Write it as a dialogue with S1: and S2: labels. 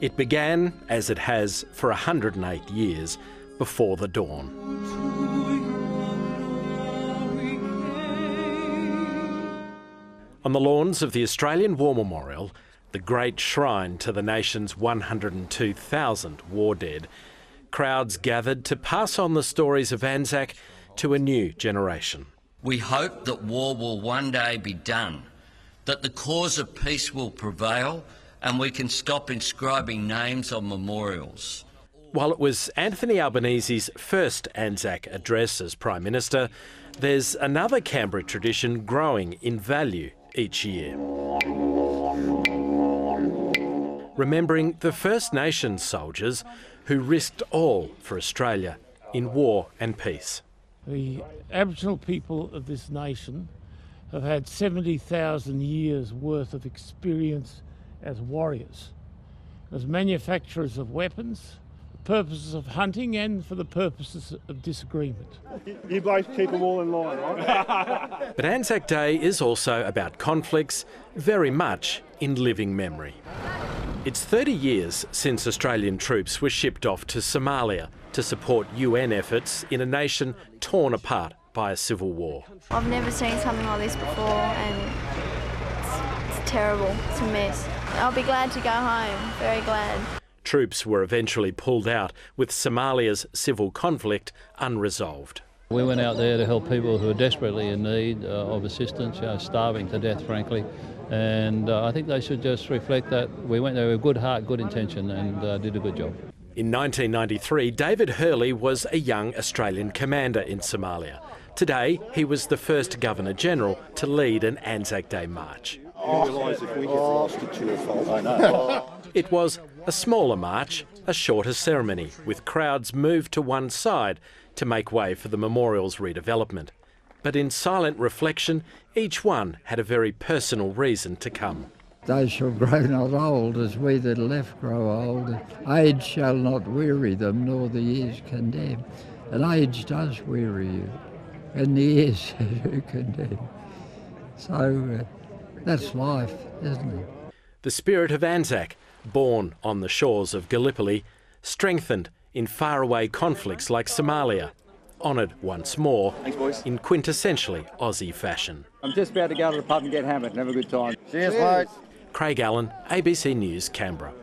S1: It began, as it has for 108 years, before the dawn. On the lawns of the Australian War Memorial, the great shrine to the nation's 102,000 war dead, crowds gathered to pass on the stories of Anzac to a new generation.
S2: We hope that war will one day be done, that the cause of peace will prevail and we can stop inscribing names on memorials.
S1: While it was Anthony Albanese's first Anzac address as Prime Minister, there's another Canberra tradition growing in value each year. Remembering the First Nations soldiers who risked all for Australia in war and peace.
S3: The Aboriginal people of this nation have had 70,000 years worth of experience as warriors, as manufacturers of weapons, for purposes of hunting and for the purposes of disagreement.
S4: You both keep them all in line, right?
S1: But Anzac Day is also about conflicts, very much in living memory. It's 30 years since Australian troops were shipped off to Somalia to support UN efforts in a nation torn apart by a civil war.
S5: I've never seen something like this before and it's terrible to miss. I'll be glad to go home, very glad.
S1: Troops were eventually pulled out with Somalia's civil conflict unresolved.
S6: We went out there to help people who are desperately in need of assistance, starving to death, frankly. And I think they should just reflect that we went there with good heart, good intention, and did a good job.
S1: In 1993, David Hurley was a young Australian commander in Somalia. Today, he was the first Governor-General to lead an Anzac Day march. It was a smaller march, a shorter ceremony, with crowds moved to one side to make way for the memorial's redevelopment. But in silent reflection, each one had a very personal reason to come.
S7: They shall grow not old as we that are left grow old. Age shall not weary them, nor the years condemn. And age does weary you, and the years do condemn. So that's life, isn't it?
S1: The spirit of Anzac, born on the shores of Gallipoli, strengthened in faraway conflicts like Somalia, honoured once more in quintessentially Aussie fashion.
S4: I'm just about to go to the pub and get hammered and have a good time.
S8: Cheers, mate.
S1: Craig Allen, ABC News, Canberra.